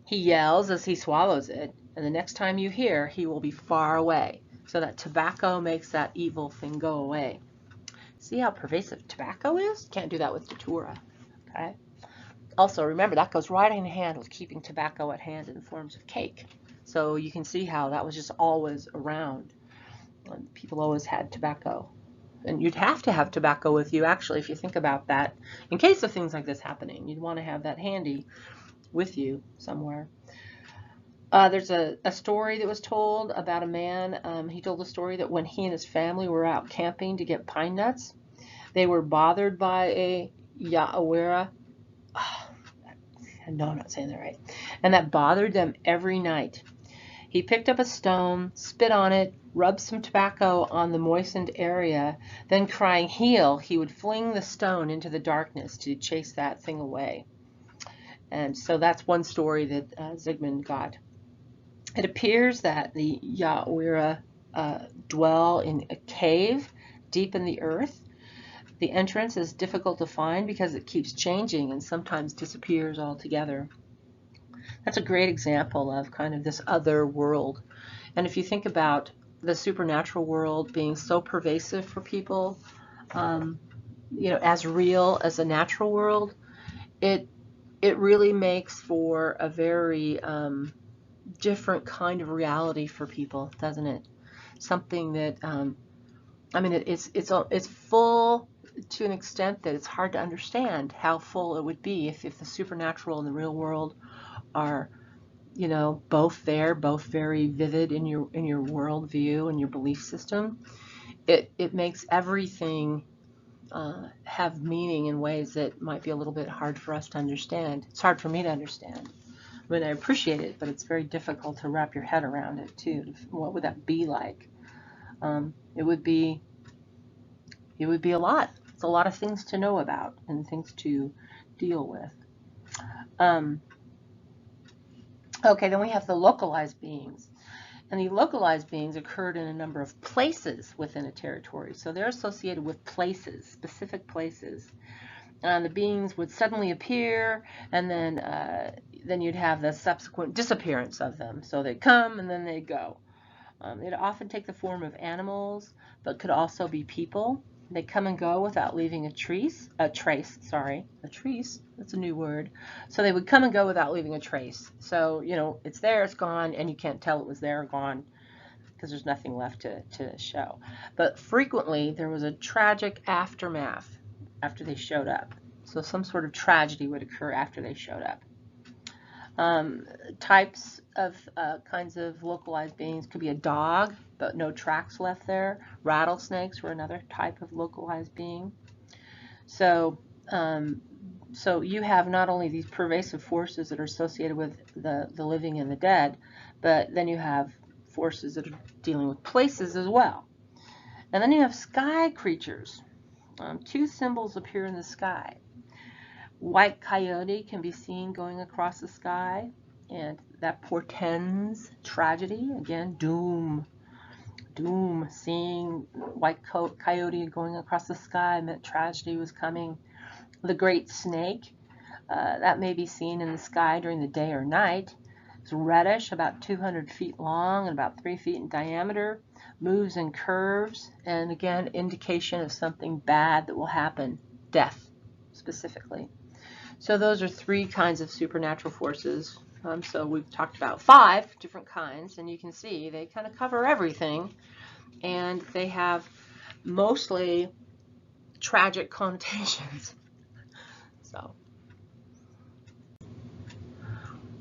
He yells as he swallows it, and the next time you hear, he will be far away. So that tobacco makes that evil thing go away. See how pervasive tobacco is? Can't do that with datura. Okay. Also, remember, that goes right in hand with keeping tobacco at hand in forms of cake. So you can see how that was just always around. People always had tobacco. And you'd have to have tobacco with you, actually, if you think about that. In case of things like this happening, you'd want to have that handy with you somewhere. There's a story that was told about a man. He told a story that when he and his family were out camping to get pine nuts, they were bothered by a Ya'awera. No, I'm not saying that right. And that bothered them every night. He picked up a stone, spit on it, rubbed some tobacco on the moistened area, then crying "heal," he would fling the stone into the darkness to chase that thing away. And so that's one story that Zygmunt got. It appears that the Ya'awera dwell in a cave deep in the earth. The entrance is difficult to find because it keeps changing and sometimes disappears altogether. That's a great example of kind of this other world. And if you think about the supernatural world being so pervasive for people, as real as the natural world, it really makes for a very different kind of reality for people, doesn't it? Something that, it's full to an extent that it's hard to understand how full it would be if the supernatural and the real world are, both there, both very vivid in your worldview and your belief system. It makes everything have meaning in ways that might be a little bit hard for us to understand. It's hard for me to understand. I mean, I appreciate it, but it's very difficult to wrap your head around it too. What would that be like? It would be a lot. It's a lot of things to know about and things to deal with. Okay, then we have the localized beings. And the localized beings occurred in a number of places within a territory. So they're associated with places, specific places. And the beings would suddenly appear, and then you'd have the subsequent disappearance of them. So they'd come and then they'd go. They'd often take the form of animals, but could also be people. They come and go without leaving a trace. That's a new word. So they would come and go without leaving a trace. So, it's there, it's gone, and you can't tell it was there or gone because there's nothing left to show. But frequently, there was a tragic aftermath after they showed up. So some sort of tragedy would occur after they showed up. Types of kinds of localized beings could be a dog, but no tracks left there. Rattlesnakes were another type of localized being. So you have not only these pervasive forces that are associated with the living and the dead, but then you have forces that are dealing with places as well. And then you have sky creatures. Two symbols appear in the sky. White coyote can be seen going across the sky, and that portends tragedy. Again, doom. Seeing white coyote going across the sky meant tragedy was coming. The great snake, that may be seen in the sky during the day or night. It's reddish, about 200 feet long and about 3 feet in diameter, moves in curves, and again, indication of something bad that will happen, death specifically. So those are 3 kinds of supernatural forces. So we've talked about 5 different kinds, and you can see they kind of cover everything, and they have mostly tragic connotations.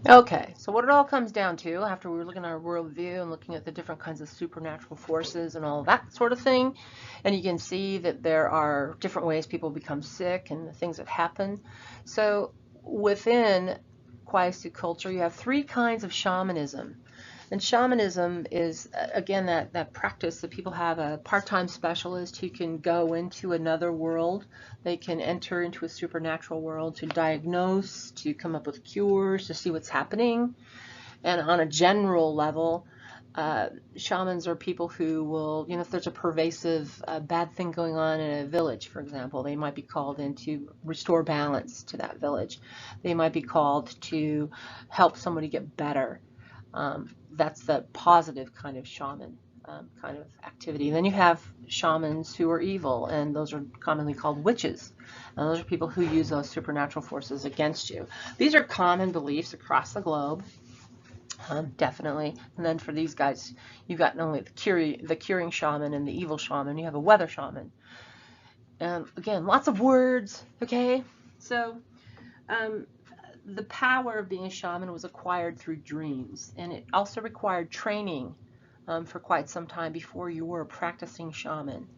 Okay, so what it all comes down to, after we were looking at our worldview and looking at the different kinds of supernatural forces and all that sort of thing, and you can see that there are different ways people become sick and the things that happen. So within Kawaiisu culture, you have 3 kinds of shamanism. And shamanism is, again, that practice that people have a part-time specialist who can go into another world. They can enter into a supernatural world to diagnose, to come up with cures, to see what's happening. And on a general level, Shamans are people who will, if there's a pervasive bad thing going on in a village, for example, they might be called in to restore balance to that village. They might be called to help somebody get better. That's the positive kind of shaman kind of activity. And then you have shamans who are evil, and those are commonly called witches. And those are people who use those supernatural forces against you. These are common beliefs across the globe. Definitely. And then for these guys, you've got not only the curing shaman and the evil shaman, you have a weather shaman. Again, lots of words, okay? So the power of being a shaman was acquired through dreams, and it also required training for quite some time before you were a practicing shaman.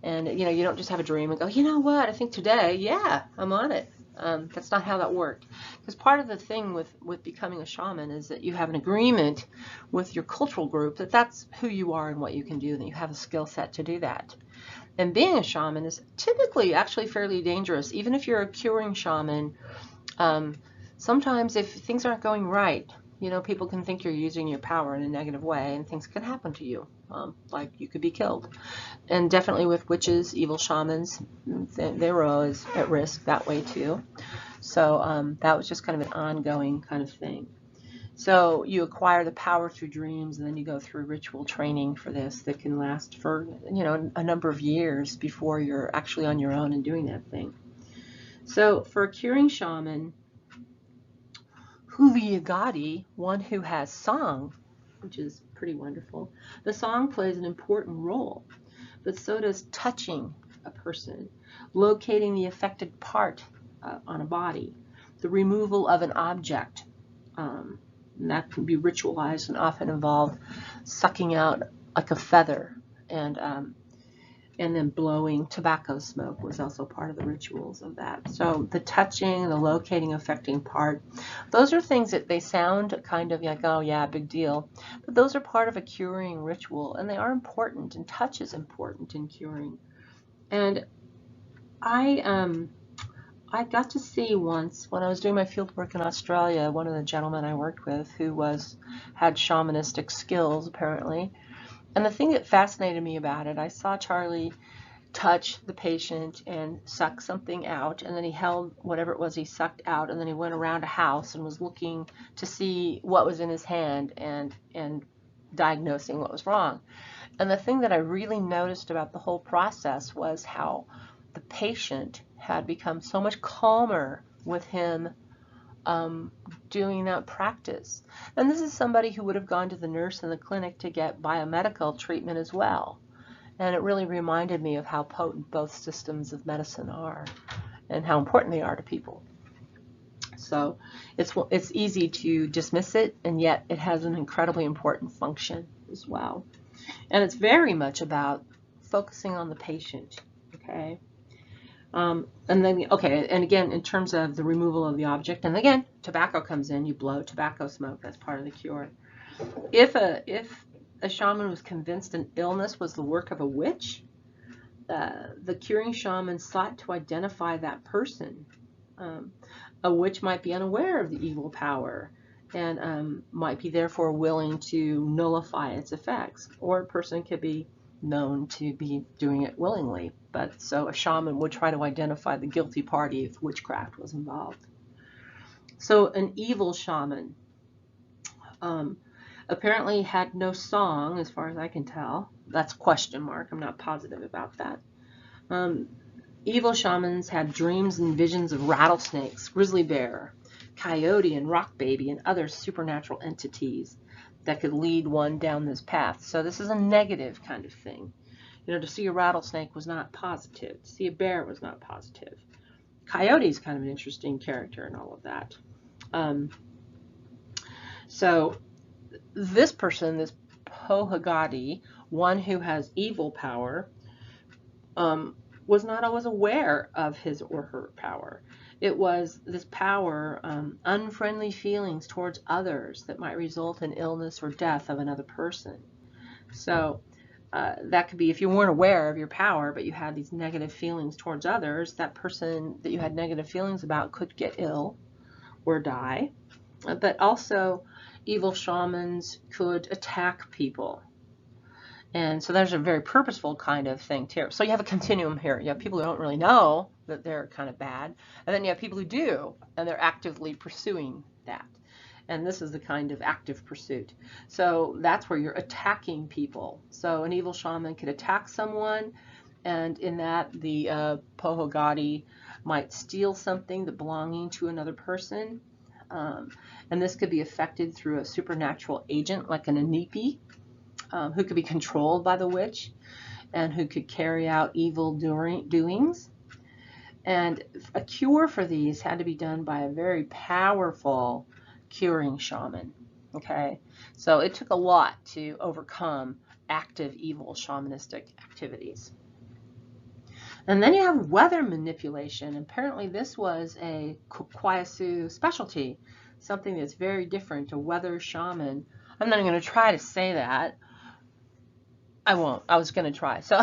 And you don't just have a dream and go, you know what, I think today, yeah, I'm on it. That's not how that worked. Because part of the thing with becoming a shaman is that you have an agreement with your cultural group that that's who you are and what you can do, and that you have a skill set to do that. And being a shaman is typically actually fairly dangerous. Even if you're a curing shaman, sometimes if things aren't going right, people can think you're using your power in a negative way, and things can happen to you. Like you could be killed. And definitely with witches, evil shamans, they were always at risk that way too. So that was just kind of an ongoing kind of thing. So you acquire the power through dreams, and then you go through ritual training for this that can last for a number of years before you're actually on your own and doing that thing. So for a curing shaman, Huliagadi, one who has song, which is pretty wonderful. The song plays an important role, but so does touching a person, locating the affected part on a body, the removal of an object. And that can be ritualized and often involve sucking out like a feather, and then blowing tobacco smoke was also part of the rituals of that. So the touching, the locating, affecting part, those are things that they sound kind of like, oh yeah, big deal. But those are part of a curing ritual, and they are important, and touch is important in curing. And I got to see once, when I was doing my field work in Australia, one of the gentlemen I worked with who had shamanistic skills, apparently. And the thing that fascinated me about it, I saw Charlie touch the patient and suck something out, and then he held whatever it was he sucked out, and then he went around a house and was looking to see what was in his hand and diagnosing what was wrong. And the thing that I really noticed about the whole process was how the patient had become so much calmer with him doing that practice. And this is somebody who would have gone to the nurse in the clinic to get biomedical treatment as well. And it really reminded me of how potent both systems of medicine are and how important they are to people. So it's easy to dismiss it, and yet it has an incredibly important function as well. And it's very much about focusing on the patient, okay? And again, in terms of the removal of the object, and again, tobacco comes in, you blow tobacco smoke, that's part of the cure. If a shaman was convinced an illness was the work of a witch, the curing shaman sought to identify that person. A witch might be unaware of the evil power and might be therefore willing to nullify its effects, or a person could be known to be doing it willingly. But so a shaman would try to identify the guilty party if witchcraft was involved. So an evil shaman apparently had no song, as far as I can tell. That's question mark. I'm not positive about that. Evil shamans had dreams and visions of rattlesnakes, grizzly bear, coyote, and rock baby, and other supernatural entities that could lead one down this path. So this is a negative kind of thing. To see a rattlesnake was not positive. To see a bear was not positive. Coyote is kind of an interesting character and all of that. So this person, this Pohagadi, one who has evil power, was not always aware of his or her power. It was this power, unfriendly feelings towards others that might result in illness or death of another person. So that could be if you weren't aware of your power, but you had these negative feelings towards others, that person that you had negative feelings about could get ill or die. But also, evil shamans could attack people. And so there's a very purposeful kind of thing too. So you have a continuum here. You have people who don't really know that they're kind of bad, and then you have people who do, and they're actively pursuing that. And this is the kind of active pursuit. So that's where you're attacking people. So an evil shaman could attack someone, and in that the pohogadi might steal something that belonging to another person. And this could be affected through a supernatural agent like an inipi, who could be controlled by the witch and who could carry out evil doings. And a cure for these had to be done by a very powerful curing shaman. Okay, so it took a lot to overcome active evil shamanistic activities. And then you have weather manipulation. Apparently this was a Kawaiisu specialty, something that's very different, a weather shaman. I'm not even going to try to say that. I won't. I was going to try. So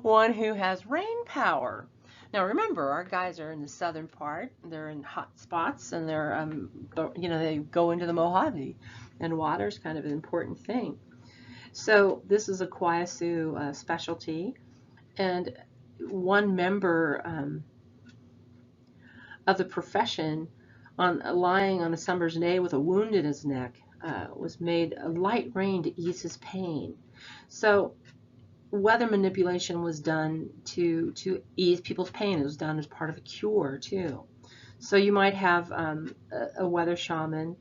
one who has rain power. Now remember, our guys are in the southern part. They're in hot spots, and they're, they go into the Mojave, and water is kind of an important thing. So this is a Kawaiisu specialty, and one member of the profession, lying on a summer's day with a wound in his neck, was made a light rain to ease his pain. So weather manipulation was done to ease people's pain. It was done as part of a cure too. So you might have a weather shaman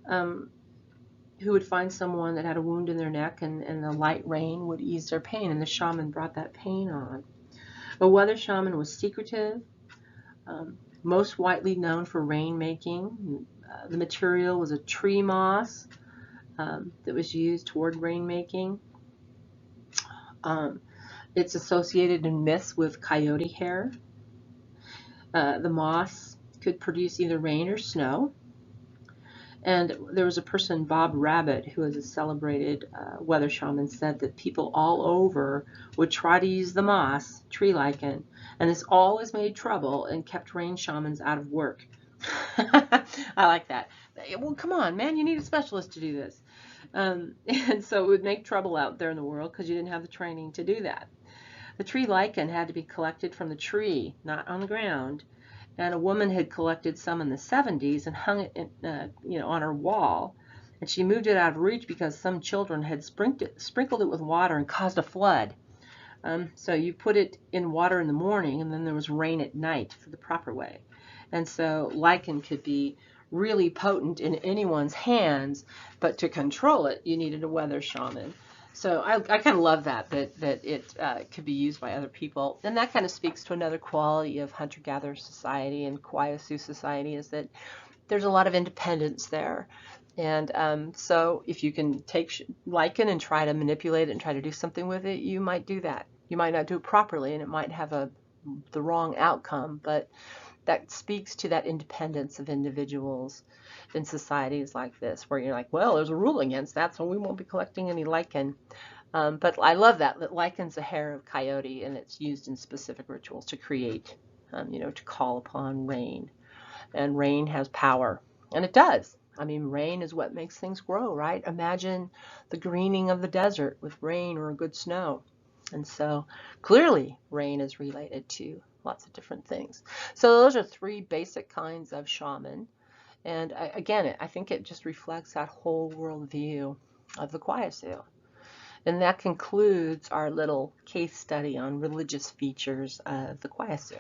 who would find someone that had a wound in their neck, and the light rain would ease their pain, and the shaman brought that pain on. A weather shaman was secretive, most widely known for rain making. The material was a tree moss that was used toward rain making. It's associated in myths with coyote hair. The moss could produce either rain or snow. And there was a person, Bob Rabbit, who was a celebrated weather shaman, said that people all over would try to use the moss, tree lichen, and this always made trouble and kept rain shamans out of work. I like that. Well, come on, man, you need a specialist to do this. And so it would make trouble out there in the world because you didn't have the training to do that. The tree lichen had to be collected from the tree, not on the ground. And a woman had collected some in the 70s and hung it on her wall. And she moved it out of reach because some children had sprinkled it with water and caused a flood. So you put it in water in the morning, and then there was rain at night for the proper way. And so lichen could be really potent in anyone's hands, but to control it, you needed a weather shaman. So I kind of love that it could be used by other people. And that kind of speaks to another quality of hunter-gatherer society and Kawaiisu society, is that there's a lot of independence there. And so if you can take lichen and try to manipulate it and try to do something with it, you might do that. You might not do it properly, and it might have the wrong outcome, but that speaks to that independence of individuals in societies like this, where you're like, well, there's a rule against that, so we won't be collecting any lichen. But I love that lichen's a hair of coyote, and it's used in specific rituals to create, to call upon rain. And rain has power, and it does. I mean, rain is what makes things grow, right? Imagine the greening of the desert with rain or good snow. And so clearly rain is related to lots of different things. So those are three basic kinds of shaman. And again, I think it just reflects that whole worldview of the Kawaiisu. And that concludes our little case study on religious features of the Kawaiisu.